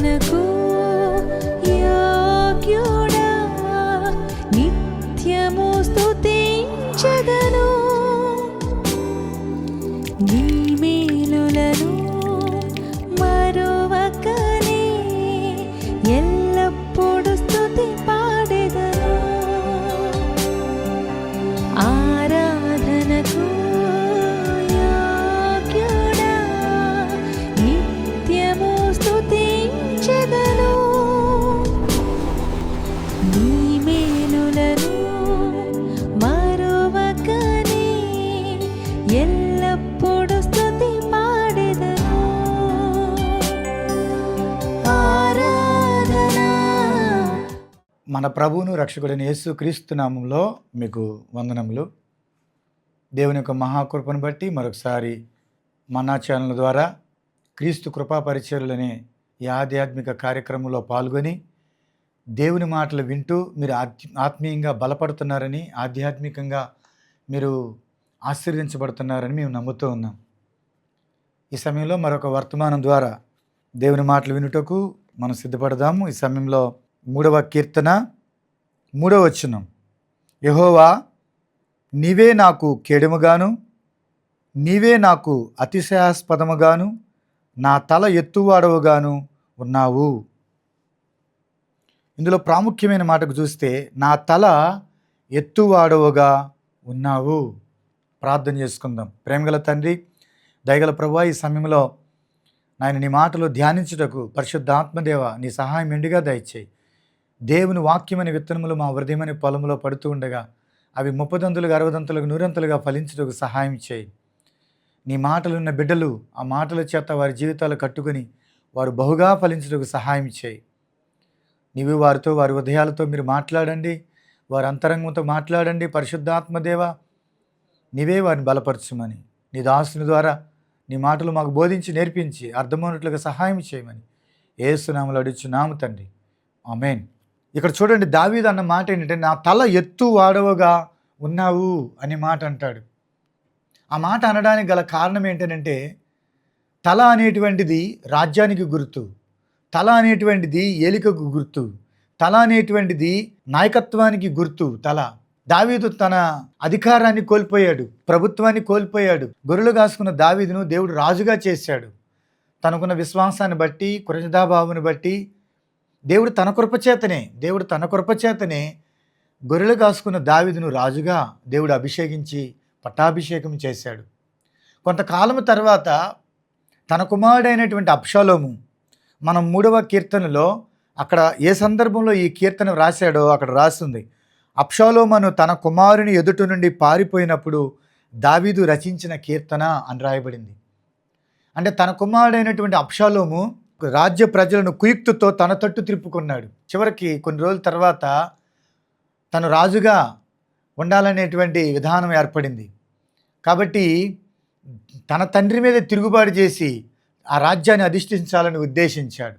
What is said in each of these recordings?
ఆరాధనకు యోగ్యుడా, నిత్యము స్తుతించెదను. నీ మేలులను మరువకనే ఎల్లప్పుడు స్తుతి పాడెదను. ఆరాధనకు యోగ్యుడా, నిత్యము స్తుతించెదను. నీ మేలులను మరువకనే ఎల్లప్పుడు స్తుతి పాడెదను. ఆరాధన. మన ప్రభువును రక్షకుడైన యేసుక్రీస్తు నామంలో మీకు వందనములు. దేవుని యొక్క మహాకృపను బట్టి మరొకసారి మన్నా ఛానల్ ద్వారా క్రీస్తు కృపా పరిచర్యలనే ఈ ఆధ్యాత్మిక కార్యక్రమంలో పాల్గొని దేవుని మాటలు వింటూ మీరు ఆత్మీయంగా బలపడుతున్నారని, ఆధ్యాత్మికంగా మీరు ఆశీర్వదించబడుతున్నారని మేము నమ్ముతూ ఉన్నాం. ఈ సమయంలో మరొక వర్తమానం ద్వారా దేవుని మాటలు వినుటకు మనం సిద్ధపడదాము. ఈ సమయంలో 3వ కీర్తన 3వ వచనం. యెహోవా, నీవే నాకు కేడెముగాను, నీవే నాకు అతిశయాస్పదముగాను, నా తల ఎత్తువాడవుగాను ఉన్నావు. ఇందులో ప్రాముఖ్యమైన మాటకు చూస్తే నా తల ఎత్తువాడవుగా ఉన్నావు. ప్రార్థన చేసుకుందాం. ప్రేమగల తండ్రి, దయగల ప్రభువా, ఈ సమయంలో నాయన నీ మాటలు ధ్యానించుటకు పరిశుద్ధాత్మదేవ నీ సహాయం ఎండుగా దయచేయి. దేవుని వాక్యమైన విత్తనములు మా హృదయమైన పొలంలో పడుతూ ఉండగా అవి 30 దంతులుగా 60 దంతులుగా 100 దంతులుగా ఫలించుటకు సహాయం చేయి. నీ మాటలున్న బిడ్డలు ఆ మాటల చేత వారి జీవితాలు కట్టుకొని వారు బహుగా ఫలించుటకు సహాయం చేయి. నీవు వారితో, వారి హృదయాలతో మీరు మాట్లాడండి, వారి అంతరంగంతో మాట్లాడండి. పరిశుద్ధాత్మదేవ నీవే వారిని బలపరచుమని, నీ దాసుని ద్వారా నీ మాటలు మాకు బోధించి నేర్పించి అర్థమైనట్లుగా సహాయం చేయమని యేసునామములో అడుగుచున్నాము తండ్రి, ఆమేన్. ఇక్కడ చూడండి, దావీదు అన్న మాట ఏంటంటే నా తల ఎత్తు వాడవగా ఉన్నావు అనే మాట అంటాడు. ఆ మాట అనడానికి గల కారణం ఏంటంటే తల అనేటువంటిది రాజ్యానికి గుర్తు, తల అనేటువంటిది ఏలికకు గుర్తు, తల అనేటువంటిది నాయకత్వానికి గుర్తు. తల దావీదు తన అధికారాన్ని కోల్పోయాడు, ప్రభుత్వాన్ని కోల్పోయాడు. గొర్రెలు కాసుకున్న దావీదును దేవుడు రాజుగా చేశాడు. తనకున్న విశ్వాసాన్ని బట్టి, కృతజ్ఞతాభావాన్ని బట్టి దేవుడు తన కృపచేతనే గొర్రెలు కాసుకున్న దావీదును రాజుగా దేవుడు అభిషేకించి పట్టాభిషేకం చేశాడు. కొంతకాలం తర్వాత తన కుమారుడైనటువంటి అబ్షాలోము, మనం 3వ కీర్తనలో అక్కడ ఏ సందర్భంలో ఈ కీర్తన రాశాడో అక్కడ రాస్తుంది. అబ్షాలోమును తన కుమారుని ఎదుట నుండి పారిపోయినప్పుడు దావీదు రచించిన కీర్తన అని రాయబడింది. అంటే తన కుమారుడైనటువంటి అబ్షాలోము రాజ్య ప్రజలను కుయుక్తుతో తన తట్టు త్రిప్పుకున్నాడు. చివరికి కొన్ని రోజుల తర్వాత తను రాజుగా ఉండాలనేటువంటి విధానం ఏర్పడింది. కాబట్టి తన తండ్రి మీద తిరుగుబాటు చేసి ఆ రాజ్యాన్ని అధిష్ఠించాలని ఉద్దేశించాడు.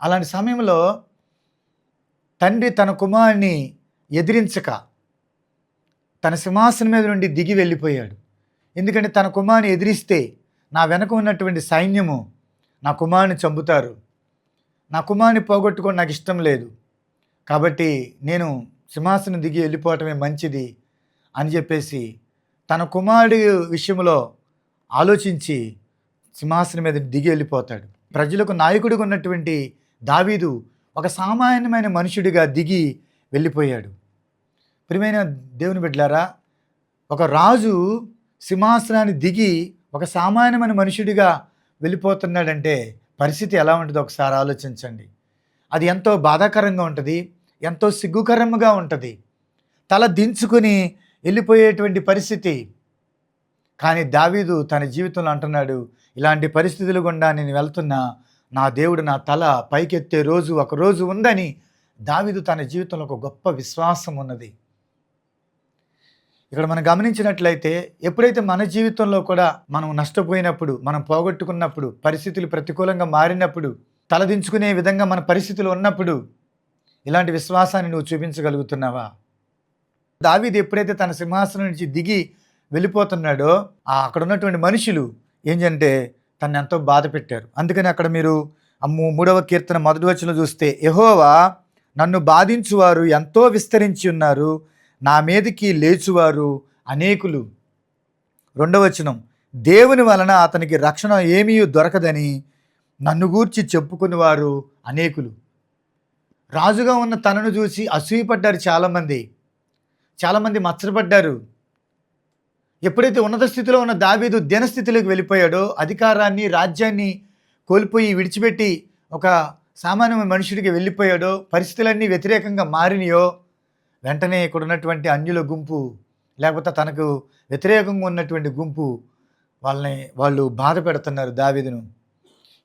అలాంటి సమయంలో తండ్రి తన కుమారుని ఎదిరించక తన సింహాసనం మీద నుండి దిగి వెళ్ళిపోయాడు. ఎందుకంటే తన కుమారుని ఎదిరిస్తే నా వెనక ఉన్నటువంటి సైన్యము నా కుమారుని చంపుతారు, నా కుమారుని పోగొట్టుకొని నాకు ఇష్టం లేదు, కాబట్టి నేను సింహాసనం దిగి వెళ్ళిపోవటమే మంచిది అని చెప్పేసి తన కుమారుడి విషయంలో ఆలోచించి సింహాసనం మీద దిగి వెళ్ళిపోతాడు. ప్రజలకు నాయకుడిగా ఉన్నటువంటి దావీదు ఒక సామాన్యమైన మనుషుడిగా దిగి వెళ్ళిపోయాడు. ప్రియమైన దేవుని బిడ్డలారా, ఒక రాజు సింహాసనాన్ని దిగి ఒక సామాన్యమైన మనుషుడిగా వెళ్ళిపోతున్నాడంటే పరిస్థితి ఎలా ఉంటుందో ఒకసారి ఆలోచించండి. అది ఎంతో బాధాకరంగా ఉంటుంది, ఎంతో సిగ్గుకరంగా ఉంటుంది, తల దించుకుని వెళ్ళిపోయేటువంటి పరిస్థితి. కానీ దావీదు తన జీవితంలో అంటున్నాడు, ఇలాంటి పరిస్థితులు గుండా నేను వెళ్తున్నా, నా దేవుడు నా తల పైకెత్తే రోజు ఒక రోజు ఉందని దావీదు తన జీవితంలో ఒక గొప్ప విశ్వాసం ఉన్నది. ఇక్కడ మనం గమనించినట్లయితే ఎప్పుడైతే మన జీవితంలో కూడా మనం నష్టపోయినప్పుడు, మనం పోగొట్టుకున్నప్పుడు, పరిస్థితులు ప్రతికూలంగా మారినప్పుడు, తలదించుకునే విధంగా మన పరిస్థితులు ఉన్నప్పుడు ఇలాంటి విశ్వాసాన్ని నువ్వు చూపించగలుగుతున్నావా? దావీదు ఎప్పుడైతే తన సింహాసనం నుంచి దిగి వెళ్ళిపోతున్నాడో అక్కడ ఉన్నటువంటి మనుషులు ఏంటంటే తను ఎంతో బాధ పెట్టారు. అందుకని అక్కడ మీరు మూడవ కీర్తన మొదటి వచనం చూస్తే, యెహోవా నన్ను బాధించువారు ఎంతో విస్తరించి ఉన్నారు, నా మీదకి లేచువారు అనేకులు. రెండవ వచనం, దేవుని వలన అతనికి రక్షణ ఏమీ దొరకదని నన్ను గూర్చి చెప్పుకునేవారు అనేకులు. రాజుగా ఉన్న తనను చూసి అసూయపడ్డారు చాలామంది మచ్చరపడ్డారు. ఎప్పుడైతే ఉన్నత స్థితిలో ఉన్న దావీదు దినస్థితిలోకి వెళ్ళిపోయాడో, అధికారాన్ని రాజ్యాన్ని కోల్పోయి విడిచిపెట్టి ఒక సామాన్య మనుషుడికి వెళ్ళిపోయాడో, పరిస్థితులన్నీ వ్యతిరేకంగా మారినాయో, వెంటనే ఇక్కడ ఉన్నటువంటి అన్యుల గుంపు, లేకపోతే తనకు వ్యతిరేకంగా ఉన్నటువంటి గుంపు వాళ్ళు బాధ పెడుతున్నారు దావీదును.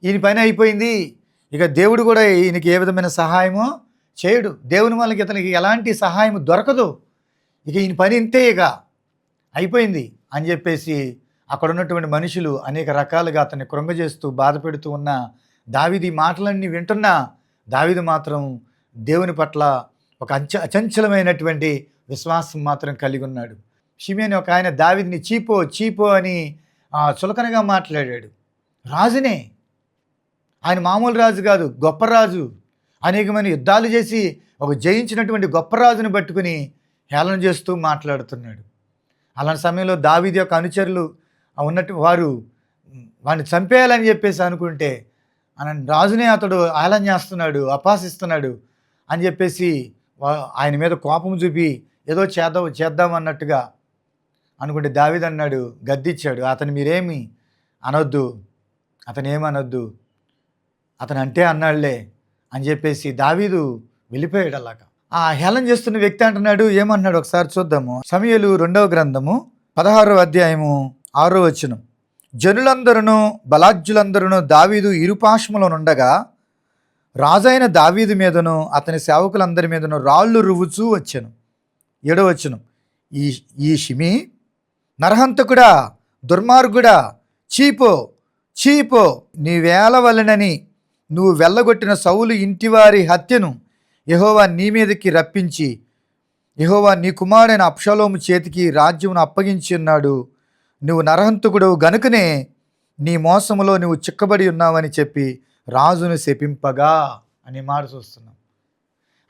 ఈయన పని అయిపోయింది, ఇక దేవుడు కూడా ఈయనకి ఏ విధమైన సహాయమో చేయడు, దేవుని వాళ్ళకి ఇతనికి ఎలాంటి సహాయం దొరకదు, ఇక ఈయన పని ఇంతే, ఇక అయిపోయింది అని చెప్పేసి అక్కడ ఉన్నటువంటి మనుషులు అనేక రకాలుగా అతన్ని కృంగజేస్తూ బాధ పెడుతూ ఉన్న దావీదు ఈ మాటలన్నీ వింటున్నా దావీదు మాత్రం దేవుని పట్ల ఒక అచంచలమైనటువంటి విశ్వాసం మాత్రం కలిగి ఉన్నాడు. షిమ్యోను ఒక ఆయన దావీదుని చీపో అని చులకనగా మాట్లాడాడు. రాజునే, ఆయన మామూలు రాజు కాదు, గొప్ప రాజు, అనేకమైన యుద్ధాలు చేసి ఒక జయించినటువంటి గొప్ప రాజుని పట్టుకుని హేళన చేస్తూ మాట్లాడుతున్నాడు. అలాంటి సమయంలో దావీదు యొక్క అనుచరులు ఉన్నట్టు వాడిని చంపేయాలని చెప్పేసి అనుకుంటే రాజునే అతడు హేళన చేస్తున్నాడు, అపహసిస్తున్నాడు అని చెప్పేసి ఆయన మీద కోపం చూపి ఏదో చేద్దామన్నట్టుగా అనుకుంటే దావీదు అన్నాడు, గద్దిచ్చాడు, అతను మీరేమి అనొద్దు, అతను ఏమనొద్దు, అతను అంటే అన్నాడులే అని చెప్పేసి దావీదు వెళ్ళిపోయాడు. అలాగా ఆ హేళన చేస్తున్న వ్యక్తి అంటున్నాడు, ఏమన్నాడు ఒకసారి చూద్దాము. సమూయేలు 2వ గ్రంథము 16వ అధ్యాయము 6వ వచనం, జనులందరూ బలాజ్యులందరూ దావీదు ఇరుపాశములో నుండగా రాజైన దావీదు మీదను అతని సేవకులందరి మీదను రాళ్ళు రువ్వుచూ వచ్చాను. 7వ వచనం, ఈ షిమీ నరహంతకుడా, దుర్మార్గుడా, చీపో నీ వేల వలనని నువ్వు వెళ్ళగొట్టిన సౌలు ఇంటివారి హత్యను యెహోవా నీ మీదకి రప్పించి యెహోవా నీ కుమారుడైన అబ్షాలోము చేతికి రాజ్యమును అప్పగించి ఉన్నాడు. నువ్వు నరహంతకుడు గనుకనే నీ మోసములో నువ్వు చిక్కబడి ఉన్నావని చెప్పి రాజును శపింపగా అనే మాట చూస్తున్నాం.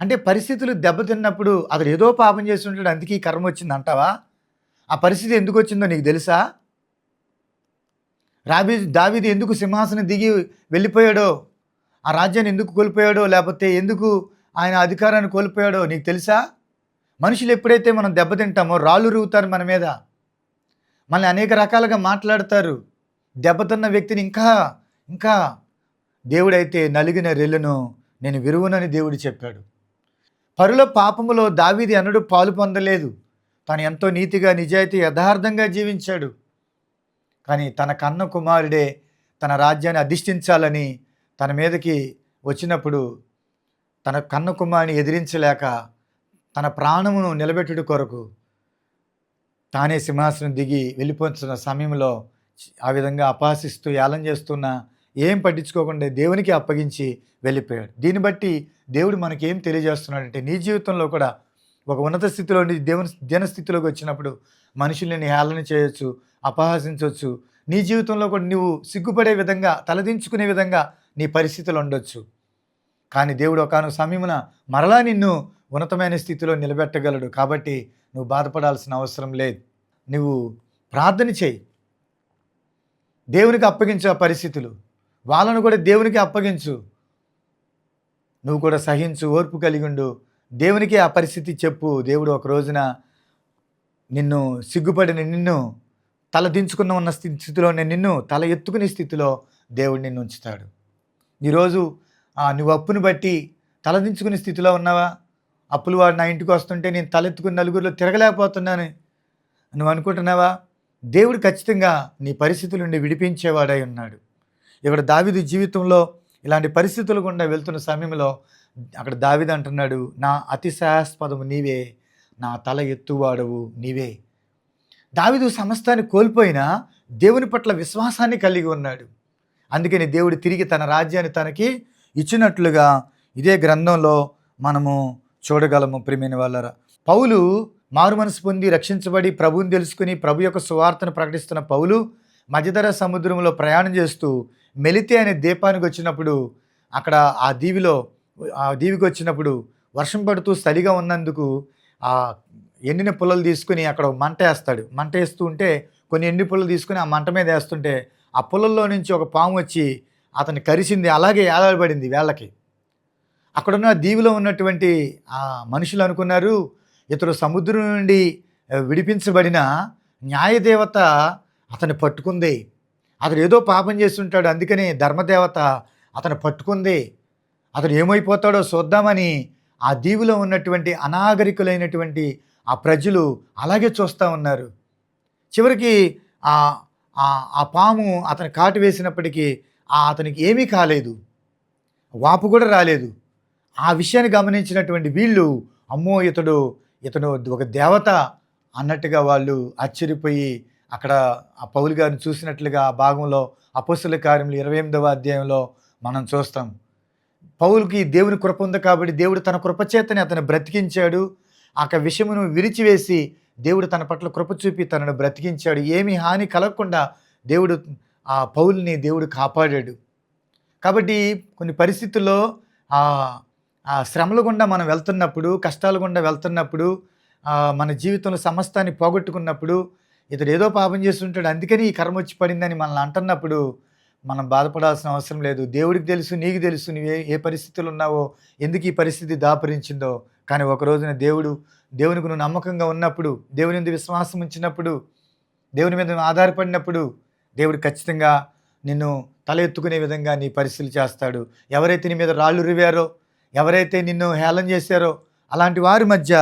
అంటే పరిస్థితులు దెబ్బతిన్నప్పుడు అతడు ఏదో పాపం చేసి ఉంటాడు, అందుకే ఈ కర్మ వచ్చింది అంటావా? ఆ పరిస్థితి ఎందుకు వచ్చిందో నీకు తెలుసా? దావీదు ఎందుకు సింహాసనం దిగి వెళ్ళిపోయాడో, ఆ రాజ్యాన్ని ఎందుకు కోల్పోయాడో, లేకపోతే ఎందుకు ఆయన అధికారాన్ని కోల్పోయాడో నీకు తెలుసా? మనుషులు ఎప్పుడైతే మనం దెబ్బతింటామో రాళ్ళు రువుతారు మన మీద, మనల్ని అనేక రకాలుగా మాట్లాడతారు. దెబ్బతిన్న వ్యక్తిని ఇంకా దేవుడైతే నలిగిన రెల్లును నేను విరువునని దేవుడు చెప్పాడు. పరుల పాపములో దావీదు ఎన్నడూ పాలు పొందలేదు. తను ఎంతో నీతిగా, నిజాయితీ, యథార్థంగా జీవించాడు. కానీ తన కన్న కుమారుడే తన రాజ్యాన్ని అధిష్ఠించాలని తన మీదకి వచ్చినప్పుడు తన కన్న కుమారుని ఎదిరించలేక తన ప్రాణమును నిలబెట్టుడు కొరకు తానే సింహాసనం దిగి వెళ్ళిపోతున్న సమయంలో ఆ విధంగా అపహసిస్తూ ఏలం చేస్తున్న ఏం పట్టించుకోకుండా దేవునికి అప్పగించి వెళ్ళిపోయాడు. దీన్ని బట్టి దేవుడు మనకేం తెలియజేస్తున్నాడంటే, నీ జీవితంలో కూడా ఒక ఉన్నత స్థితిలో నుండి దినస్థితిలోకి వచ్చినప్పుడు మనుషుల్ని హేళన చేయొచ్చు, అపహసించవచ్చు. నీ జీవితంలో కూడా నువ్వు సిగ్గుపడే విధంగా, తలదించుకునే విధంగా నీ పరిస్థితులు ఉండొచ్చు. కానీ దేవుడు ఒకానొక సమయమున మరలా నిన్ను ఉన్నతమైన స్థితిలో నిలబెట్టగలడు. కాబట్టి నువ్వు బాధపడాల్సిన అవసరం లేదు. నువ్వు ప్రార్థన చేయి, దేవునికి అప్పగించు ఆ పరిస్థితులు, వాళ్ళను కూడా దేవునికి అప్పగించు. నువ్వు కూడా సహించు, ఓర్పు కలిగి ఉండు, దేవునికి ఆ పరిస్థితి చెప్పు. దేవుడు ఒక రోజున నిన్ను సిగ్గుపడిన నిన్ను, తల దించుకున్న ఉన్న స్థితిలోనే నిన్ను తల ఎత్తుకునే స్థితిలో దేవుడు నిన్ను ఉంచుతాడు. ఈరోజు నువ్వు అప్పును బట్టి తలదించుకునే స్థితిలో ఉన్నావా? అప్పులు వాడు నా ఇంటికి వస్తుంటే నేను తలెత్తుకుని నలుగురిలో తిరగలేకపోతున్నాను నువ్వు అనుకుంటున్నావా? దేవుడు ఖచ్చితంగా నీ పరిస్థితుల నుండి విడిపించేవాడై ఉన్నాడు. ఇక్కడ దావీదు జీవితంలో ఇలాంటి పరిస్థితులు గుండా వెళ్తున్న సమయంలో అక్కడ దావీదు అంటున్నాడు, నా అతిశయాస్పదము నీవే, నా తల ఎత్తువాడవు నీవే. దావీదు సమస్తాన్ని కోల్పోయినా దేవుని పట్ల విశ్వాసాన్ని కలిగి ఉన్నాడు. అందుకని దేవుడు తిరిగి తన రాజ్యాన్ని తనకి ఇచ్చినట్లుగా ఇదే గ్రంథంలో మనము చూడగలము. ప్రియమైన వాళ్ళరా, పౌలు మారు మనసు పొంది రక్షించబడి ప్రభువుని తెలుసుకుని ప్రభు యొక్క సువార్తను ప్రకటిస్తున్న పౌలు మధ్యధరా సముద్రంలో ప్రయాణం చేస్తూ మెలితే అనే ద్వీపానికి వచ్చినప్పుడు అక్కడ ఆ దీవికి వచ్చినప్పుడు వర్షం పడుతూ చలిగా ఉన్నందుకు ఆ ఎండిన పుల్లలు తీసుకుని అక్కడ మంట వేస్తాడు. మంట వేస్తూ ఉంటే కొన్ని ఎండి పుల్లలు తీసుకుని ఆ మంట మీద వేస్తుంటే ఆ పుల్లల్లో నుంచి ఒక పాము వచ్చి అతన్ని కరిసింది. అలాగే ఏలాడబడింది వేళ్ళకి. అక్కడున్న దీవిలో ఉన్నటువంటి ఆ మనుషులు అనుకున్నారు, ఇతడు సముద్రం నుండి విడిపించబడిన న్యాయదేవత అతన్ని పట్టుకుంది. అతడు ఏదో పాపం చేస్తుంటాడు, అందుకని ధర్మదేవత అతను పట్టుకుంది. అతడు ఏమైపోతాడో చూద్దామని ఆ దీవిలో ఉన్నటువంటి అనాగరికులైనటువంటి ఆ ప్రజలు అలాగే చూస్తూ ఉన్నారు. చివరికి ఆ ఆ పాము అతని కాటు వేసినప్పటికీ అతనికి ఏమీ కాలేదు, వాపు కూడా రాలేదు. ఆ విషయాన్ని గమనించినటువంటి వీళ్ళు, అమ్మో ఇతను ఒక దేవత అన్నట్టుగా వాళ్ళు ఆశ్చర్యపోయి అక్కడ ఆ పౌలు గారిని చూసినట్లుగా ఆ భాగంలో అపోస్తలుల కార్యములు 28వ అధ్యాయంలో మనం చూస్తాం. పౌలుకి దేవుని కృప ఉంది కాబట్టి దేవుడు తన కృపచేతని అతను బ్రతికించాడు. ఆ విషయమును విరిచివేసి దేవుడు తన పట్ల కృప చూపి తనను బ్రతికించాడు. ఏమీ హాని కలగకుండా దేవుడు ఆ పౌలుని దేవుడు కాపాడాడు. కాబట్టి కొన్ని పరిస్థితుల్లో ఆ శ్రమల గుండా మనం వెళ్తున్నప్పుడు, కష్టాల గుండా వెళ్తున్నప్పుడు, మన జీవితంలో సమస్తాన్ని పోగొట్టుకున్నప్పుడు, ఇతడు ఏదో పాపం చేస్తుంటాడు అందుకని ఈ కర్మ వచ్చి పడిందని మనల్ని అంటున్నప్పుడు మనం బాధపడాల్సిన అవసరం లేదు. దేవుడికి తెలుసు, నీకు తెలుసు నువ్వు ఏ పరిస్థితులు ఉన్నావో, ఎందుకు ఈ పరిస్థితి దాపురించిందో. కానీ ఒక రోజున దేవునికి నువ్వు నమ్మకంగా ఉన్నప్పుడు, దేవుని మీద విశ్వాసం ఉంచినప్పుడు, దేవుని మీద నువ్వు ఆధారపడినప్పుడు దేవుడు ఖచ్చితంగా నిన్ను తల ఎత్తుకునే విధంగా నీ పరిస్థితులు చేస్తాడు. ఎవరైతే నీ మీద రాళ్ళు రువారో, ఎవరైతే నిన్ను హేళన చేశారో అలాంటి వారి మధ్య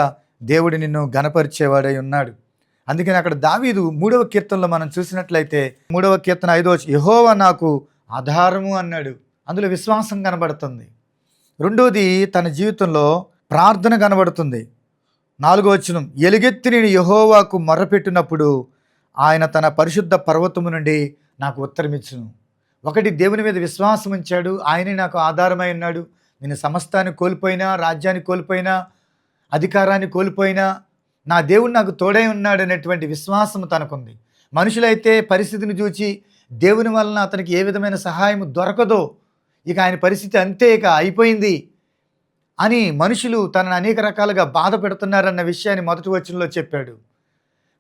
దేవుడు నిన్ను ఘనపరిచేవాడై ఉన్నాడు. అందుకని అక్కడ దావీదు 3వ కీర్తనలో మనం చూసినట్లయితే 3వ కీర్తన 5వ వచనం, యెహోవా నాకు ఆధారము అన్నాడు. అందులో విశ్వాసం కనబడుతుంది. రెండోది తన జీవితంలో ప్రార్థన కనబడుతుంది. 4వ వచనం, ఎలుగెత్తి నేను యెహోవాకు మొర్రపెట్టినప్పుడు ఆయన తన పరిశుద్ధ పర్వతము నుండి నాకు ఉత్తరమిచ్చును. ఒకటి, దేవుని మీద విశ్వాసం ఉంచాడు, ఆయనే నాకు ఆధారమై ఉన్నాడు. నేను సమస్తాన్ని కోల్పోయినా, రాజ్యాన్ని కోల్పోయినా, అధికారాన్ని కోల్పోయినా నా దేవుడు నాకు తోడై ఉన్నాడు అనేటువంటి విశ్వాసం తనకుంది. మనుషులైతే పరిస్థితిని చూచి దేవుని వలన అతనికి ఏ విధమైన సహాయం దొరకదో, ఇక ఆయన పరిస్థితి అంతే, ఇక అయిపోయింది అని మనుషులు తనను అనేక రకాలుగా బాధ పెడుతున్నారన్న విషయాన్ని మొదటి వచనంలో చెప్పాడు.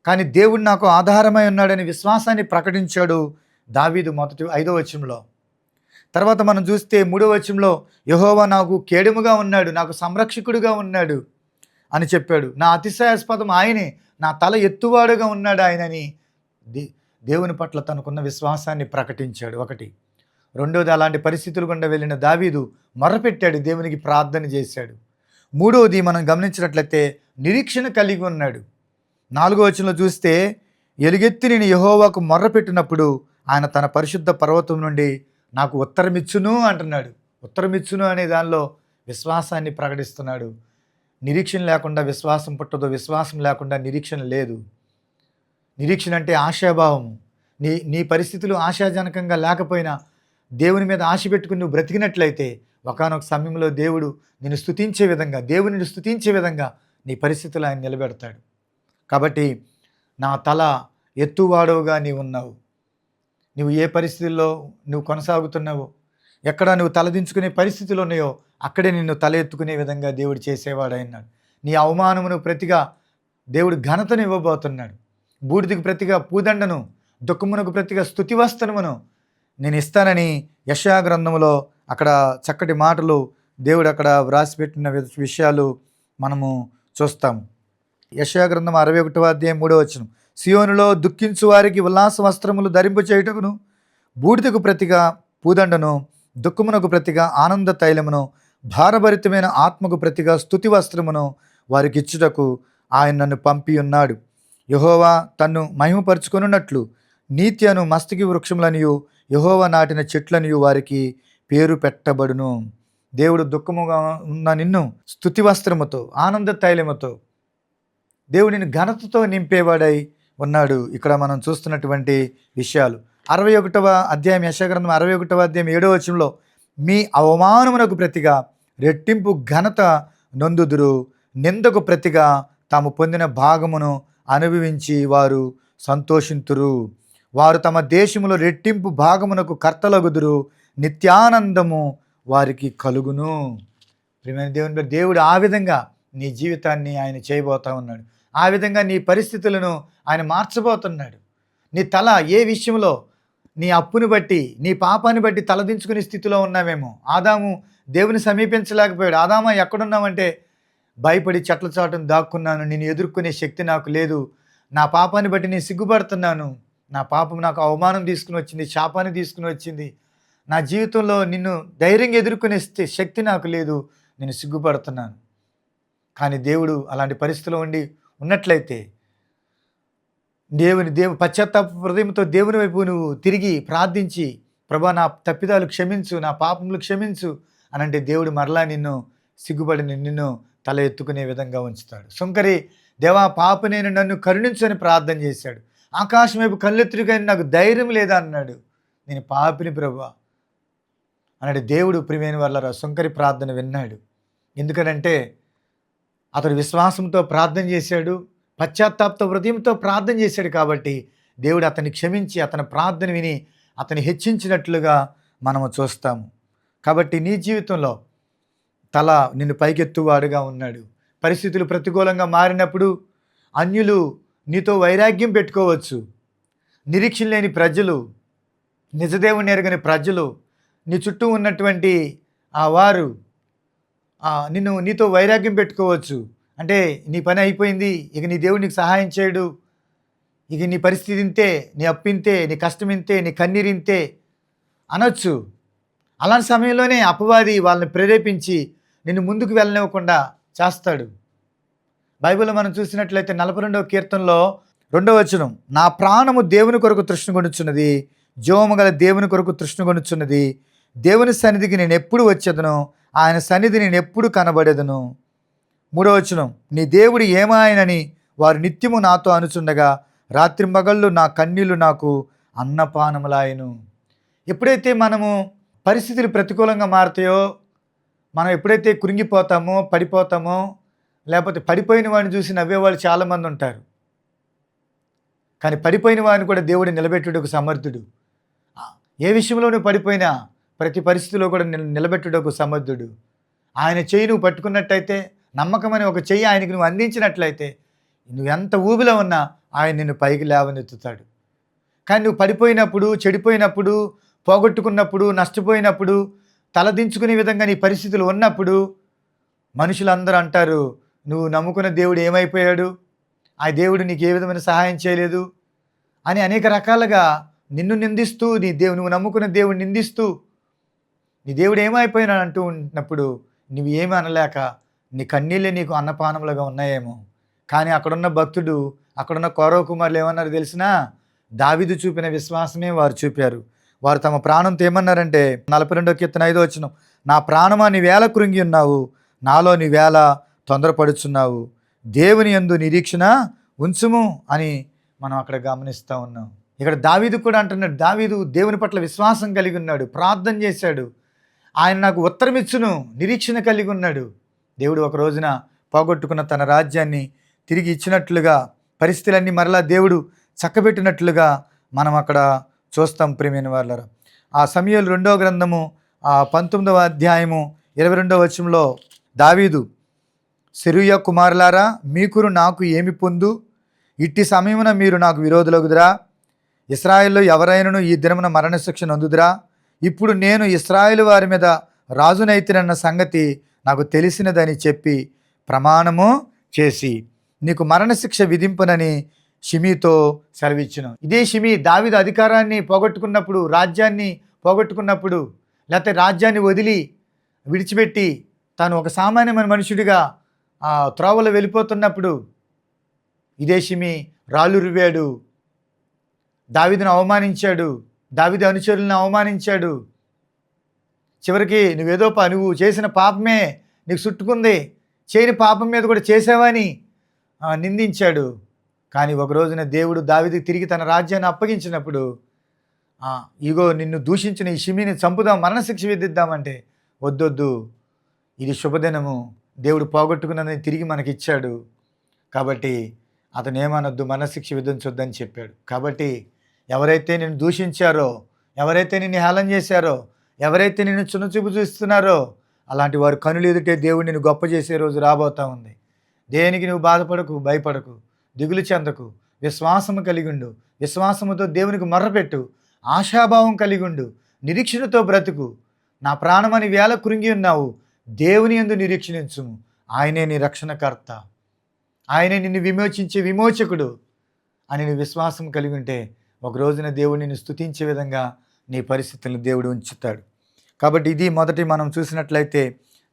కానీ దేవుడు నాకు ఆధారమై ఉన్నాడని విశ్వాసాన్ని ప్రకటించాడు దావీదు 5వ వచనంలో. తర్వాత మనం చూస్తే 3వ వచనంలో, యెహోవా నాకు కేడెముగా ఉన్నాడు, నాకు సంరక్షకుడుగా ఉన్నాడు అని చెప్పాడు. నా అతిశయాస్పదం ఆయనే, నా తల ఎత్తువాడుగా ఉన్నాడు ఆయనని దేవుని పట్ల తనకున్న విశ్వాసాన్ని ప్రకటించాడు. ఒకటి. రెండోది, అలాంటి పరిస్థితులు గుండా వెళ్ళిన దావీదు మొర్రపెట్టాడు, దేవునికి ప్రార్థన చేశాడు. మూడవది మనం గమనించినట్లయితే నిరీక్షణ కలిగి ఉన్నాడు. 4వ వచనంలో చూస్తే, ఎలుగెత్తి నేను యెహోవాకు మొర్రపెట్టినప్పుడు ఆయన తన పరిశుద్ధ పర్వతం నుండి నాకు ఉత్తరమిచ్చును అంటున్నాడు. ఉత్తరమిచ్చును అనే దానిలో విశ్వాసాన్ని ప్రకటిస్తున్నాడు. నిరీక్షణ లేకుండా విశ్వాసం పుట్టదు, విశ్వాసం లేకుండా నిరీక్షణ లేదు. నిరీక్షణ అంటే ఆశాభావము. నీ పరిస్థితులు ఆశాజనకంగా లేకపోయినా దేవుని మీద ఆశ పెట్టుకుని నువ్వు బ్రతికినట్లయితే ఒకానొక సమయంలో దేవుడు నిన్ను స్తుతించే విధంగా, దేవునిని స్తుతించే విధంగా నీ పరిస్థితులు ఆయన నిలబెడతాడు. కాబట్టి నా తల ఎత్తువాడవుగా నీవు ఉన్నావు. నువ్వు ఏ పరిస్థితుల్లో నువ్వు కొనసాగుతున్నావో, ఎక్కడ నువ్వు తలదించుకునే పరిస్థితులు ఉన్నాయో అక్కడే నిన్ను తల ఎత్తుకునే విధంగా దేవుడు చేసేవాడైనాడు. నీ అవమానమును ప్రతిగా దేవుడు ఘనతను ఇవ్వబోతున్నాడు. బూడిదకు ప్రతిగా పూదండను, దుఃఖమునకు ప్రతిగా స్తుతి వస్త్రమును నేను ఇస్తానని యెషయా గ్రంథంలో అక్కడ చక్కటి మాటలు దేవుడు అక్కడ వ్రాసిపెట్టిన విషయాలు మనము చూస్తాము. యెషయా గ్రంథం 61వ అధ్యాయం 3వ వచనం, సియోనులో దుఃఖించు వారికి ఉల్లాస వస్త్రములు ధరింప చేయుటకును, బూడిదకు ప్రతిగా పూదండను, దుఃఖమునకు ప్రతిగా ఆనంద తైలమును, భారభరితమైన ఆత్మకు ప్రతిగా స్తుతి వస్త్రమును వారికి ఇచ్చుటకు ఆయన నన్ను పంపి ఉన్నాడు. యెహోవా తన్ను మహిమపరుచుకొనున్నట్లు నీత్యను మస్తకి వృక్షములనియు యెహోవా నాటిన చెట్లనియు వారికి పేరు పెట్టబడును. దేవుడు దుఃఖముగా ఉన్న నిన్ను స్తుతి వస్త్రముతో, ఆనంద తైలముతో, దేవుడిని ఘనతతో నింపేవాడై ఉన్నాడు. ఇక్కడ మనం చూస్తున్నటువంటి విషయాలు 61వ అధ్యాయం యెషయా గ్రంథం 61వ అధ్యాయం 7వ వచనంలో, మీ అవమానమునకు ప్రతిగా రెట్టింపు ఘనత నొందుదురు, నిందకు ప్రతిగా తాము పొందిన భాగమును అనుభవించి వారు సంతోషింతురు. వారు తమ దేశములో రెట్టింపు భాగమునకు కర్తలగుదురు, నిత్యానందము వారికి కలుగును. ప్రియమైన దేవుని బిడ్డ, దేవుడు ఆ విధంగా నీ జీవితాన్ని ఆయన చేయబోతా ఉన్నాడు. ఆ విధంగా నీ పరిస్థితులను ఆయన మార్చబోతున్నాడు. నీ తల ఏ విషయంలో నీ అప్పుని బట్టి, నీ పాపాన్ని బట్టి తలదించుకునే స్థితిలో ఉన్నామేమో. ఆదాము దేవుని సమీపించలేకపోయాడు. ఆదామా ఎక్కడున్నావంటే, భయపడి చెట్ల చాటును దాక్కున్నాను, నిన్ను ఎదుర్కొనే శక్తి నాకు లేదు, నా పాపాన్ని బట్టి నేను సిగ్గుపడుతున్నాను, నా పాపం నాకు అవమానం తీసుకుని వచ్చింది, శాపాన్ని తీసుకుని వచ్చింది, నా జీవితంలో నిన్ను ధైర్యంగా ఎదుర్కొనే శక్తి నాకు లేదు, నేను సిగ్గుపడుతున్నాను. కానీ దేవుడు అలాంటి పరిస్థితిలో ఉన్నట్లయితే పశ్చాత్తాప హృదయంతో దేవుని వైపు నువ్వు తిరిగి ప్రార్థించి, ప్రభా నా తప్పిదాలు క్షమించు, నా పాపములు క్షమించు అని అంటే, దేవుడు మరలా నిన్ను సిగ్గుపడి నిన్ను తల ఎత్తుకునే విధంగా ఉంచుతాడు. సుంకరి, దేవా పాప నేను నన్ను కరుణించు అని ప్రార్థన చేశాడు. ఆకాశం వైపు కళ్ళెత్తుడిగా నాకు ధైర్యం లేదా అన్నాడు. నేను పాపిని ప్రభువా అన్నాడు. దేవుడు ప్రియమైన వాళ్ళ సుంకరి ప్రార్థన విన్నాడు. ఎందుకనంటే అతడు విశ్వాసంతో ప్రార్థన చేశాడు, పశ్చాత్తాప హృదయంతో ప్రార్థన చేశాడు. కాబట్టి దేవుడు అతన్ని క్షమించి అతని ప్రార్థన విని అతన్ని హెచ్చించినట్లుగా మనము చూస్తాము. కాబట్టి నీ జీవితంలో తల నిన్ను పైకెత్తువాడుగా ఉన్నాడు. పరిస్థితులు ప్రతికూలంగా మారినప్పుడు అన్యులు నీతో వైరాగ్యం పెట్టుకోవచ్చు. నిరీక్షణ లేని ప్రజలు, నిజదేవుని ఎరగని ప్రజలు, నీ చుట్టూ ఉన్నటువంటి వారు నీతో వైరాగ్యం పెట్టుకోవచ్చు. అంటే నీ పని అయిపోయింది, ఇక నీ దేవుడు నీకు సహాయం చేయడు, ఇక నీ పరిస్థితి ఇంతే, నీ అప్పింతే, నీ కష్టం ఇంతే, నీ కన్నీరింతే అనొచ్చు. అలాంటి సమయంలోనే అపవాది వాళ్ళని ప్రేరేపించి నిన్ను ముందుకు వెళ్ళనివ్వకుండా చేస్తాడు. బైబిల్లో మనం చూసినట్లయితే 42వ కీర్తనలో 2వ వచనం, నా ప్రాణము దేవుని కొరకు తృష్ణగొనుచున్నది, జీవము గల దేవుని కొరకు తృష్ణగొనుచున్నది, దేవుని సన్నిధికి నేను ఎప్పుడు వచ్చేదను, ఆయన సన్నిధి నేను ఎప్పుడు కనబడేదను. 3వ వచనం, నీ దేవుడు ఏమాయనని వారు నిత్యము నాతో అనుచుండగా రాత్రింబగళ్ళు నా కన్నీళ్లు నాకు అన్నపానములాయను. ఎప్పుడైతే మనము పరిస్థితులు ప్రతికూలంగా మారుతాయో, మనం ఎప్పుడైతే కృంగిపోతామో, పడిపోతామో, లేకపోతే పడిపోయిన వాడిని చూసి నవ్వేవాళ్ళు చాలామంది ఉంటారు. కానీ పడిపోయిన వాడిని కూడా దేవుడు నిలబెట్టుటకు సమర్థుడు. ఏ విషయంలోనూ పడిపోయినా ప్రతి పరిస్థితిలో కూడా నిలబెట్టుటకు సమర్థుడు. ఆయన చెయ్యి నువ్వు పట్టుకున్నట్టయితే, నమ్మకమని ఒక చెయ్యి ఆయనకి నువ్వు అందించినట్లయితే, నువ్వు ఎంత ఊబిలో ఉన్నా ఆయన నిన్ను పైకి లేవనెత్తుతాడు. కానీ నువ్వు పడిపోయినప్పుడు, చెడిపోయినప్పుడు, పోగొట్టుకున్నప్పుడు, నష్టపోయినప్పుడు, తలదించుకునే విధంగా నీ పరిస్థితులు ఉన్నప్పుడు మనుషులందరూ అంటారు, నువ్వు నమ్ముకున్న దేవుడు ఏమైపోయాడు, ఆ దేవుడు నీకు ఏ విధమైన సహాయం చేయలేదు అని అనేక రకాలుగా నిన్ను నిందిస్తూ, నువ్వు నమ్ముకున్న దేవుడు నిందిస్తూ, నీ దేవుడు ఏమైపోయినాడు అంటూ ఉన్నప్పుడు నువ్వు ఏమీ అనలేక నీ కన్నీళ్ళే నీకు అన్నపానములుగా ఉన్నాయేమో. కానీ అక్కడున్న భక్తుడు, అక్కడున్న కౌరవ కుమారులు ఏమన్నారు తెలిసినా, దావీదు చూపిన విశ్వాసమే వారు చూపారు. వారు తమ ప్రాణంతో ఏమన్నారంటే, 42వ కీర్తన 5వ వచనం, నా ప్రాణమా నీ వేళ కృంగి ఉన్నావు, నాలో నీ వేళ తొందరపడుచున్నావు, దేవుని యందు నిరీక్షణ ఉంచుము అని మనం అక్కడ గమనిస్తూ ఉన్నాం. ఇక్కడ దావీదు కూడా అంటున్నాడు, దావీదు దేవుని పట్ల విశ్వాసం కలిగి ఉన్నాడు, ప్రార్థన చేశాడు, ఆయన నాకు ఉత్తరం ఇచ్చును నిరీక్షణ కలిగి ఉన్నాడు. దేవుడు ఒక రోజున పోగొట్టుకున్న తన రాజ్యాన్ని తిరిగి ఇచ్చినట్లుగా, పరిస్థితులన్నీ మరలా దేవుడు చక్కబెట్టినట్లుగా మనం అక్కడ చూస్తాం. ప్రియమైన వాళ్ళారా, ఆ సమూయేలు 2వ గ్రంథము 19వ అధ్యాయము 22వ వచనంలో దావీదు, సెరూయా కుమారులారా, మీకురు నాకు ఏమి పొందు, ఇట్టి సమయమున మీరు నాకు విరోధులగుదురా, ఇశ్రాయేల్లో ఎవరైనాను ఈ దినమున మరణశిక్ష నందుదురా, ఇప్పుడు నేను ఇశ్రాయేలు వారి మీద రాజునైతినన్న సంగతి నాకు తెలిసినదని చెప్పి ప్రమాణము చేసి నీకు మరణశిక్ష విధింపునని షిమీతో సెలవిచ్చును. ఇదే షిమీ దావీదు అధికారాన్ని పోగొట్టుకున్నప్పుడు, రాజ్యాన్ని పోగొట్టుకున్నప్పుడు, లేకపోతే రాజ్యాన్ని విడిచిపెట్టి తాను ఒక సామాన్యమైన మనుషుడిగా త్రోవలో వెళ్ళిపోతున్నప్పుడు ఇదే షిమీ రాళ్ళు రువ్వాడు, దావీదును అవమానించాడు, దావీదు అనుచరులను అవమానించాడు. చివరికి నువ్వు చేసిన పాపమే నీకు చుట్టుకుంది, చేయని పాపం మీద కూడా చేసావని నిందించాడు. కానీ ఒక రోజున దేవుడు దావీదుకి తిరిగి తన రాజ్యాన్ని అప్పగించినప్పుడు, ఇగో నిన్ను దూషించిన ఈ షిమీని చంపుదాం, మరణశిక్ష విధిద్దామంటే, వద్దొద్దు, ఇది శుభదినము, దేవుడు పోగొట్టుకున్నదని తిరిగి మనకిచ్చాడు, కాబట్టి అతను ఏమనొద్దు, మరణశిక్ష విధించొద్దని చెప్పాడు. కాబట్టి ఎవరైతే నిన్ను దూషించారో, ఎవరైతే నిన్ను హేళన చేశారో, ఎవరైతే నిన్ను చున్నచూపు చూస్తున్నారో అలాంటి వారు కనులు ఎదుటే దేవుడు నిన్ను గొప్ప చేసే రోజు రాబోతా ఉంది. దేనికి నువ్వు బాధపడకు, భయపడకు, దిగులు చెందకు. విశ్వాసము కలిగి ఉండు. విశ్వాసముతో దేవునికి మొర్రపెట్టు. ఆశాభావం కలిగి ఉండు. నిరీక్షణతో బ్రతుకు. నా ప్రాణమని వేళ కృంగి ఉన్నావు, దేవుని యందు నిరీక్షణించుము. ఆయనే నీ రక్షణకర్త, ఆయనే నిన్ను విమోచించే విమోచకుడు అని నువ్వు విశ్వాసం కలిగి ఉంటే ఒక రోజున దేవుడు నిన్ను స్తుతించే విధంగా నీ పరిస్థితులను దేవుడు ఉంచుతాడు. కాబట్టి ఇది మొదటి మనం చూసినట్లయితే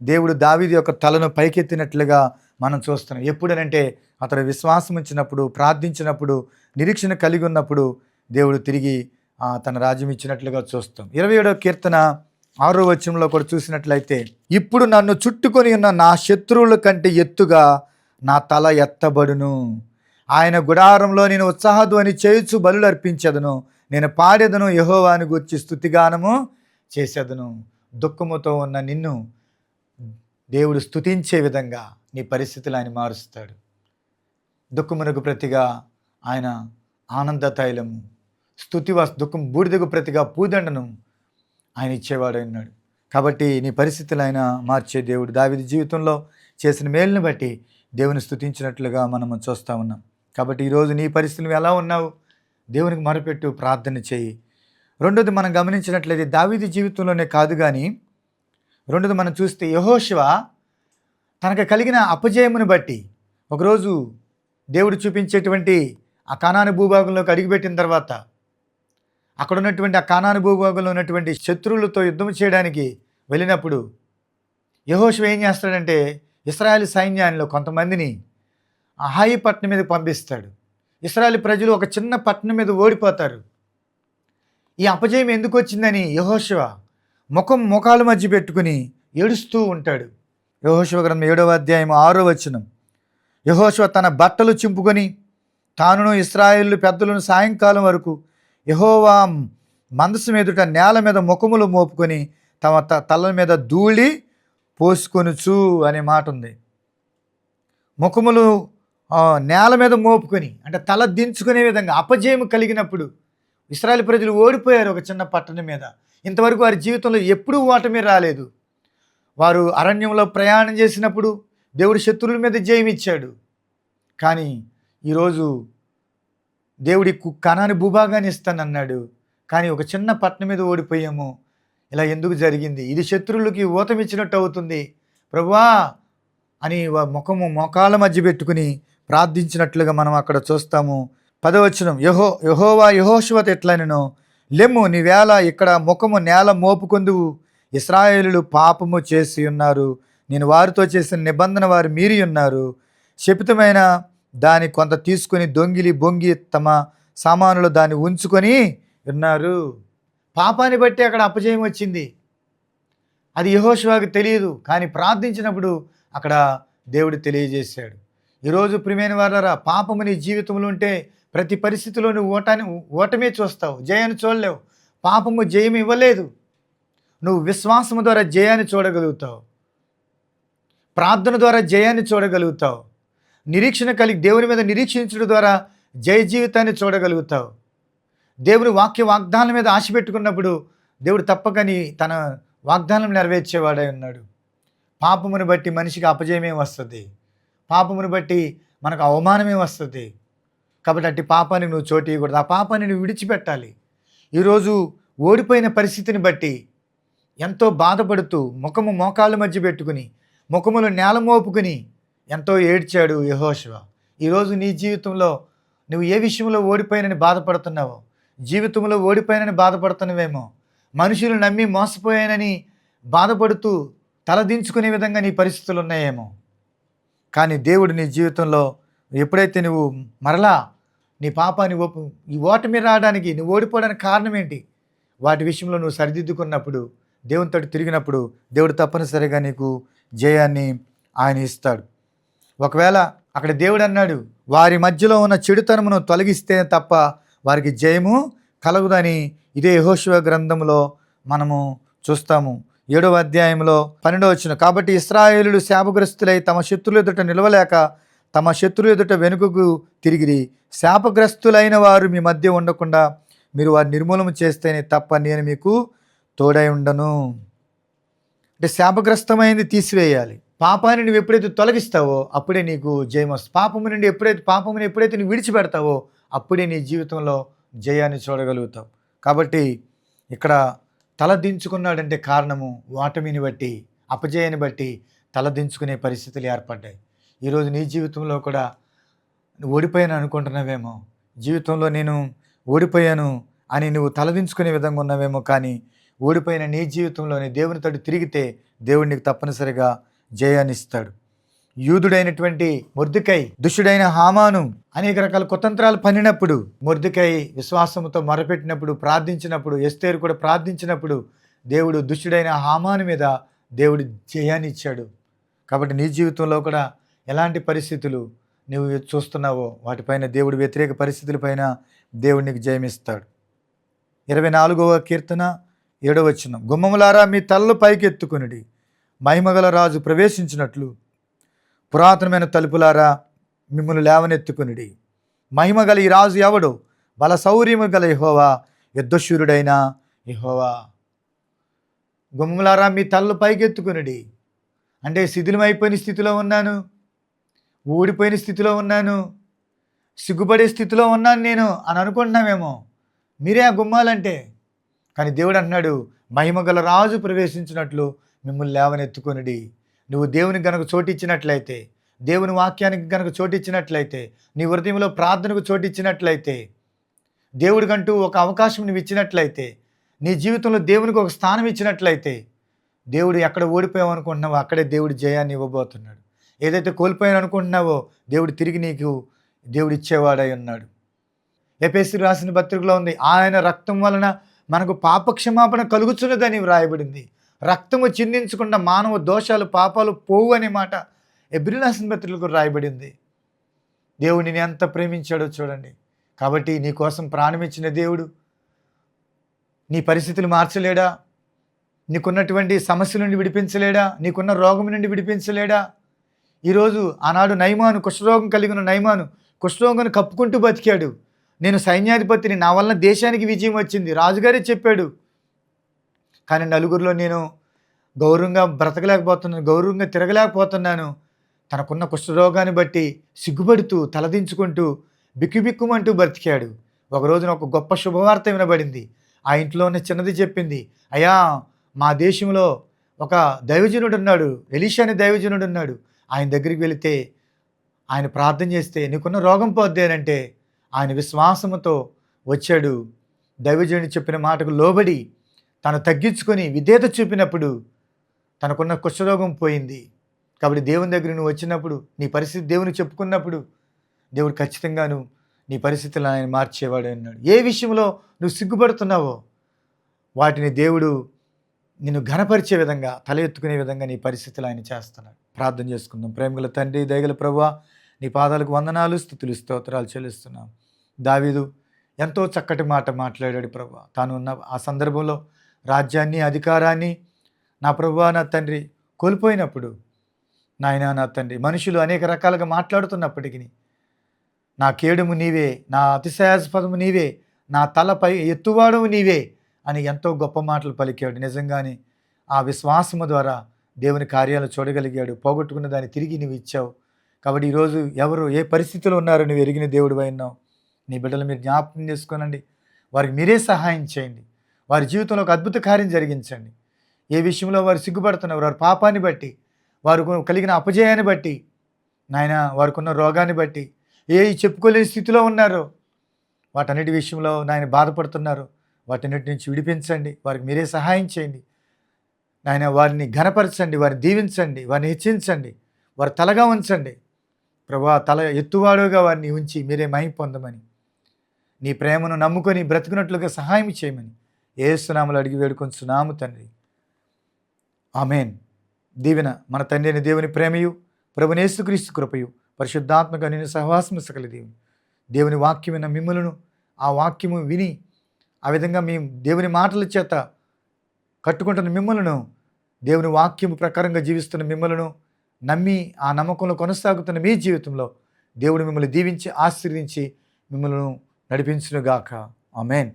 దేవుడు దావీదు యొక్క తలను పైకెత్తినట్లుగా మనం చూస్తున్నాం. ఎప్పుడనంటే అతడు విశ్వాసం ఉంచినప్పుడు, ప్రార్థించినప్పుడు, నిరీక్షణ కలిగి ఉన్నప్పుడు దేవుడు తిరిగి తన రాజ్యం ఇచ్చినట్లుగా చూస్తాం. 27వ కీర్తన 6వ వచనంలో కూడా చూసినట్లయితే, ఇప్పుడు నన్ను చుట్టుకొని ఉన్న నా శత్రువుల కంటే ఎత్తుగా నా తల ఎత్తబడును. ఆయన గుడారంలో నేను ఉత్సాహధ్వని చేయుచు బలులు అర్పించెదను. నేను పాడెదను, యెహోవాను గూర్చి స్తుతిగానము చేసేదను. దుఃఖముతో ఉన్న నిన్ను దేవుడు స్తుతించే విధంగా నీ పరిస్థితులు ఆయన మారుస్తాడు. దుఃఖమునకు ప్రతిగా ఆయన ఆనంద తైలము, దుఃఖం బూడిదకు ప్రతిగా పూదండను ఆయన ఇచ్చేవాడు ఉన్నాడు. కాబట్టి నీ పరిస్థితులు ఆయన మార్చే దేవుడు. దావీదు జీవితంలో చేసిన మేలుని బట్టి దేవుని స్తుతించినట్లుగా మనము చూస్తూ ఉన్నాం. కాబట్టి ఈరోజు నీ పరిస్థితులు ఎలా ఉన్నావు, దేవునికి మొరపెట్టు, ప్రార్థన చేయి. రెండోది మనం గమనించినట్లయితే దావీదు జీవితంలోనే కాదు కానీ రెండోది మనం చూస్తే యెహోషువ తనకు కలిగిన అపజయమును బట్టి ఒకరోజు దేవుడు చూపించేటువంటి ఆ కానాను భూభాగంలోకి అడుగుపెట్టిన తర్వాత అక్కడ ఉన్నటువంటి ఆ కానాను భూభాగంలో ఉన్నటువంటి శత్రువులతో యుద్ధం చేయడానికి వెళ్ళినప్పుడు యెహోషువ ఏం చేస్తాడంటే ఇశ్రాయేలు సైన్యాల్లో కొంతమందిని ఆ హాయి పట్టణం మీద పంపిస్తాడు. ఇశ్రాయేలు ప్రజలు ఒక చిన్న పట్టణం మీద ఓడిపోతారు. ఈ అపజయం ఎందుకు వచ్చిందని యెహోషువ ముఖాల మధ్య పెట్టుకుని ఏడుస్తూ ఉంటాడు. యెహోషువ గ్రంథం 7వ అధ్యాయం 6వ వచనం, యెహోషువ తన బట్టలు చింపుకొని తానును ఇశ్రాయేలు పెద్దలను సాయంకాలం వరకు యెహోవా మందసం ఎదుట నేల మీద ముఖములు మోపుకొని తమ తల మీద ధూళి పోసుకొనుచు అనే మాట ఉంది. ముఖములు నేల మీద మోపుకొని అంటే తల దించుకునే విధంగా అపజయం కలిగినప్పుడు ఇశ్రాయేలు ప్రజలు ఓడిపోయారు ఒక చిన్న పట్టణం మీద. ఇంతవరకు వారి జీవితంలో ఎప్పుడూ ఓటమి రాలేదు. వారు అరణ్యంలో ప్రయాణం చేసినప్పుడు దేవుడు శత్రువుల మీద జయమిచ్చాడు. కానీ ఈరోజు దేవుడి కనాని భూభాగాన్ని ఇస్తానన్నాడు, కానీ ఒక చిన్న పట్టణం మీద ఓడిపోయాము. ఇలా ఎందుకు జరిగింది? ఇది శత్రువులకి ఊతమిచ్చినట్టు అవుతుంది ప్రభువా అని మోకాళ్ళ మధ్య పెట్టుకుని ప్రార్థించినట్లుగా మనం అక్కడ చూస్తాము. 10వ వచనం, యెహోవా యెహోషువతో ఎట్లనెను, లెమ్ము నీవేళ ఇక్కడ ముఖము నేల మోపుకొందువు. ఇశ్రాయేలులు పాపము చేసి ఉన్నారు, నేను వారితో చేసిన నిబంధన వారు మీరి ఉన్నారు. శపితమైన దాన్ని కొంత తీసుకొని దొంగిలి బొంగి తమ సామానులు దాన్ని ఉంచుకొని ఉన్నారు. పాపాన్ని బట్టి అక్కడ అపజయం వచ్చింది. అది యెహోషువకు తెలియదు, కానీ ప్రార్థించినప్పుడు అక్కడ దేవుడు తెలియజేశాడు. ఈరోజు ప్రియమైన వారలారా, పాపము నీ జీవితంలో ఉంటే ప్రతి పరిస్థితిలో నువ్వు ఓటమే చూస్తావు, జయాన్ని చూడలేవు. పాపము జయం ఇవ్వలేదు. నువ్వు విశ్వాసము ద్వారా జయాన్ని చూడగలుగుతావు, ప్రార్థన ద్వారా జయాన్ని చూడగలుగుతావు, నిరీక్షణ కలిగి దేవుని మీద నిరీక్షించడం ద్వారా జయ జీవితాన్ని చూడగలుగుతావు. దేవుని వాగ్దానం మీద ఆశ పెట్టుకున్నప్పుడు దేవుడు తప్పకని తన వాగ్దానం నెరవేర్చేవాడై ఉన్నాడు. పాపమును బట్టి మనిషికి అపజయమే వస్తుంది, పాపమును బట్టి మనకు అవమానమే వస్తుంది. కాబట్టి అట్టి పాపానికి నువ్వు చోటు ఇవ్వకూడదు, ఆ పాపాన్ని నువ్వు విడిచిపెట్టాలి. ఈరోజు ఓడిపోయిన పరిస్థితిని బట్టి ఎంతో బాధపడుతూ మోకాళ్ళ మధ్య పెట్టుకుని ముఖములు నేల మోపుకుని ఎంతో ఏడ్చాడు యెహోషువ. ఈరోజు నీ జీవితంలో నువ్వు ఏ విషయంలో ఓడిపోయినని బాధపడుతున్నావో, జీవితంలో ఓడిపోయినని బాధపడుతున్నావేమో, మనుషులు నమ్మి మోసపోయానని బాధపడుతూ తలదించుకునే విధంగా నీ పరిస్థితులు ఉన్నాయేమో. కానీ దేవుడు నీ జీవితంలో ఎప్పుడైతే నువ్వు మరలా నీ పాపాన్ని ఈ ఓటమి రావడానికి, నువ్వు ఓడిపోవడానికి కారణం ఏంటి, వాటి విషయంలో నువ్వు సరిదిద్దుకున్నప్పుడు, దేవునితో తిరిగినప్పుడు దేవుడు తప్పనిసరిగా నీకు జయాన్ని ఆయన ఇస్తాడు. ఒకవేళ అక్కడ దేవుడు అన్నాడు, వారి మధ్యలో ఉన్న చెడుతనమును తొలగిస్తే తప్ప వారికి జయము కలగదని ఇదే యెహోషువ గ్రంథంలో మనము చూస్తాము. 7వ అధ్యాయంలో 12వ వచనం, కాబట్టి ఇశ్రాయేలులు శాపగ్రస్తులై తమ శత్రువుల ఎదుట నిలవలేక తమ శత్రువుల ఎదుట వెనుకకు తిరిగిరి. శాపగ్రస్తులైన వారు మీ మధ్య ఉండకుండా మీరు వారిని నిర్మూలన చేస్తేనే తప్ప నేను మీకు తోడై ఉండను. అంటే శాపగ్రస్తమైంది తీసివేయాలి. పాపాన్ని నువ్వు ఎప్పుడైతే తొలగిస్తావో అప్పుడే నీకు జయం వస్తుంది. పాపముని ఎప్పుడైతే నువ్వు విడిచిపెడతావో అప్పుడే నీ జీవితంలో జయాన్ని చూడగలుగుతావు. కాబట్టి ఇక్కడ తల దించుకున్నాడంటే కారణము ఓటమిని బట్టి, అపజయాన్ని బట్టి తల దించుకునే పరిస్థితులు ఏర్పడ్డాయి. ఈరోజు నీ జీవితంలో కూడా ఓడిపోయాను అనుకుంటున్నావేమో, జీవితంలో నేను ఓడిపోయాను అని నువ్వు తలదించుకునే విధంగా ఉన్నావేమో. కానీ ఓడిపోయిన నీ జీవితంలోని దేవుని తోటి తిరిగితే దేవుడు నీకు తప్పనిసరిగా జయాన్ని ఇస్తాడు. యూదుడైనటువంటి మొర్దెకై దుష్టుడైన హామాను అనేక రకాల కుతంత్రాలు పన్నినప్పుడు, మొర్దెకై విశ్వాసంతో మొరపెట్టినప్పుడు, ప్రార్థించినప్పుడు, ఎస్తేరు కూడా ప్రార్థించినప్పుడు దేవుడు దుష్టుడైన హామాను మీద దేవుడు జయాన్ని ఇచ్చాడు. కాబట్టి నీ జీవితంలో కూడా ఎలాంటి పరిస్థితులు నువ్వు చూస్తున్నావో వాటిపైన దేవుడు, వ్యతిరేక పరిస్థితులపైన దేవుడు నీకు జయమిస్తాడు. 24వ కీర్తన 7వ వచనం, గుమ్మములారా మీ తలలు పైకెత్తుకునుడి, మహిమగల రాజు ప్రవేశించినట్లు పురాతనమైన తలుపులారా మిమ్మల్ని లేవనెత్తుకునుడి. మహిమగల ఈ రాజు ఎవడు? బల శౌర్యము గల యెహోవా, యుద్ధశూరుడైన యెహోవా. గుమ్మములారా మీ తలలు పైకెత్తుకునుడి అంటే శిథిలమైపోయిన స్థితిలో ఉన్నాను, ఓడిపోయిన స్థితిలో ఉన్నాను, సిగ్గుపడే స్థితిలో ఉన్నాను నేను అని అనుకుంటున్నామేమో. మీరే ఆ గుమ్మాలంటే. కానీ దేవుడు అంటున్నాడు, మహిమగల రాజు ప్రవేశించినట్లు మిమ్మల్ని లేవనెత్తుకొనిడి. నువ్వు దేవునికి గనక చోటిచ్చినట్లయితే, దేవుని వాక్యానికి గనక చోటిచ్చినట్లయితే, నీ హృదయంలో ప్రార్థనకు చోటిచ్చినట్లయితే, దేవుడికంటూ ఒక అవకాశం నువ్వు ఇచ్చినట్లయితే, నీ జీవితంలో దేవునికి ఒక స్థానం ఇచ్చినట్లయితే, దేవుడు ఎక్కడ ఓడిపోయావు అనుకుంటున్నావో అక్కడే దేవుడు జయాన్ని ఇవ్వబోతున్నాడు. ఏదైతే కోల్పోయాను అనుకుంటున్నావో దేవుడు తిరిగి నీకు దేవుడు ఇచ్చేవాడై ఉన్నాడు. ఎఫెసీయులకు రాసిన పత్రికలో ఉంది, ఆయన రక్తం వలన మనకు పాపక్షమాపణ కలుగుచున్నదని వ్రాయబడింది. రక్తము చిందించకుండా మానవ దోషాలు, పాపాలు పోవు అనే మాట హెబ్రీయులకు రాసిన పత్రికలో రాయబడింది. దేవుడు నిన్ను ఎంత ప్రేమించాడో చూడండి. కాబట్టి నీ కోసం ప్రాణమిచ్చిన దేవుడు నీ పరిస్థితులు మార్చలేడా? నీకున్నటువంటి సమస్యల నుండి విడిపించలేడా? నీకున్న రోగం నుండి విడిపించలేడా? ఈరోజు ఆనాడు నయమాను, కుష్ఠరోగం కలిగిన నయమాను కుష్ఠరోగాన్ని కప్పుకుంటూ బతికాడు. నేను సైన్యాధిపతిని, నా వలన దేశానికి విజయం వచ్చింది, రాజుగారే చెప్పాడు. కానీ నలుగురిలో నేను గౌరవంగా బ్రతకలేకపోతున్నాను, గౌరవంగా తిరగలేకపోతున్నాను. తనకున్న కుష్ఠరోగాన్ని బట్టి సిగ్గుపడుతూ తలదించుకుంటూ బిక్కుబిక్కుమంటూ బ్రతికాడు. ఒక రోజున ఒక గొప్ప శుభవార్త వినబడింది. ఆ ఇంట్లో ఉన్న చిన్నది చెప్పింది, అయ్యా మా దేశంలో ఒక దైవజనుడు ఉన్నాడు, ఎలీషా అనే దైవజనుడు ఉన్నాడు. ఆయన దగ్గరికి వెళితే ఆయన ప్రార్థన చేస్తే నీకున్న రోగం పోద్ది అని అంటే ఆయన విశ్వాసముతో వచ్చాడు. దైవజనుడు చెప్పిన మాటకు లోబడి తను తగ్గించుకొని విధేయత చూపినప్పుడు తనకున్న కుష్ఠరోగం పోయింది. కాబట్టి దేవుని దగ్గర నువ్వు వచ్చినప్పుడు, నీ పరిస్థితి దేవునికి చెప్పుకున్నప్పుడు దేవుడు ఖచ్చితంగాను నీ పరిస్థితులను ఆయన మార్చేవాడు అన్నాడు. ఏ విషయంలో నువ్వు సిగ్గుపడుతున్నావో వాటిని దేవుడు నిన్ను ఘనపరిచే విధంగా, తల ఎత్తుకునే విధంగా నీ పరిస్థితులు ఆయన చేస్తున్నాడు. ప్రార్థన చేసుకుందాం. ప్రేమగల తండ్రి, దయగల ప్రభువా, నీ పాదాలకు వందనాలు, స్తుతులు, స్తోత్రాలు చెల్లిస్తున్నాం. దావీదు ఎంతో చక్కటి మాట మాట్లాడాడు ప్రభువా. తాను ఉన్న ఆ సందర్భంలో రాజ్యాన్ని, అధికారాన్ని నా ప్రభువా, నా తండ్రి కోల్పోయినప్పుడు, నాయనా నా తండ్రి, మనుషులు అనేక రకాలుగా మాట్లాడుతున్నప్పటికీ నా కేడుము నీవే, నా అతిశయాస్పదము నీవే, నా తలపై ఎత్తువాడము నీవే అని ఎంతో గొప్ప మాటలు పలికాడు. నిజంగానే ఆ విశ్వాసము ద్వారా దేవుని కార్యాలు చూడగలిగాడు. పోగొట్టుకున్న దాన్ని తిరిగి నువ్వు ఇచ్చావు. కాబట్టి ఈరోజు ఎవరు ఏ పరిస్థితిలో ఉన్నారో నువ్వు ఎరిగిన దేవుడు అయినావు. నీ బిడ్డలు మీరు జ్ఞాపకం చేసుకోనండి, వారికి మీరే సహాయం చేయండి. వారి జీవితంలో ఒక అద్భుత కార్యం జరిగించండి. ఏ విషయంలో వారు సిగ్గుపడుతున్నారు, వారి పాపాన్ని బట్టి, వారు కలిగిన అపజయాన్ని బట్టి, నాయన వారికి ఉన్న రోగాన్ని బట్టి, ఏ చెప్పుకోలేని స్థితిలో ఉన్నారో వాటన్నిటి విషయంలో నాయన బాధపడుతున్నారు, వాటన్నిటి నుంచి విడిపించండి. వారికి మీరే సహాయం చేయండి నాయన. వారిని ఘనపరచండి, వారిని దీవించండి, వారిని హెచ్చించండి, వారి తలగా ఉంచండి ప్రభువా. తల ఎత్తువాడుగా వారిని ఉంచి మీరే మహిమ పొందమని, నీ ప్రేమను నమ్ముకొని బ్రతుకున్నట్లుగా సహాయం చేయమని యేసు నామములో అడిగి వేడుకొంచున్నాము తండ్రి, ఆమేన్. దీవెన మన తండ్రి అయిన దేవుని ప్రేమయు, ప్రభువైన యేసుక్రీస్తు కృపయు, పరిశుద్ధాత్మక నిన్ను సహవాసము సకల దేవుని వాక్యమైన మిమ్ములను, ఆ వాక్యము విని ఆ విధంగా మేము దేవుని మాటల చేత కట్టుకుంటున్న మిమ్మలను, దేవుని వాక్యము ప్రకారంగా జీవిస్తున్న మిమ్మలను నమ్మి ఆ నమ్మకంలో కొనసాగుతున్న మీ జీవితంలో దేవుడు మిమ్మల్ని దీవించి ఆశీర్వదించి మిమ్మల్ని నడిపించునుగాక. ఆమేన్.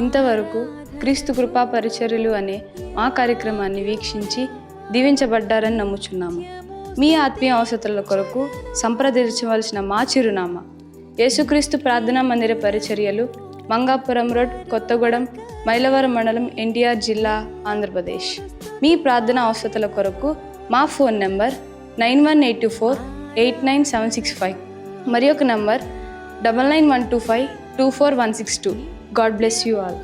ఇంతవరకు క్రీస్తు కృపా పరిచర్యలు అనే మా కార్యక్రమాన్ని వీక్షించి దీవించబడ్డారని నమ్ముచున్నాము. మీ ఆత్మీయ అవసరాల కొరకు సంప్రదించవలసిన మా చిరునామా: యేసుక్రీస్తు ప్రార్థనా మందిర పరిచర్యలు, మంగాపురం రోడ్, కొత్తగూడెం, మైలవరం మండలం, ఎన్టీఆర్ జిల్లా, ఆంధ్రప్రదేశ్. మీ ప్రార్థనా అవసరాల కొరకు మా ఫోన్ నంబర్ 9182489765, మరి ఒక number 9912524162. God bless you all.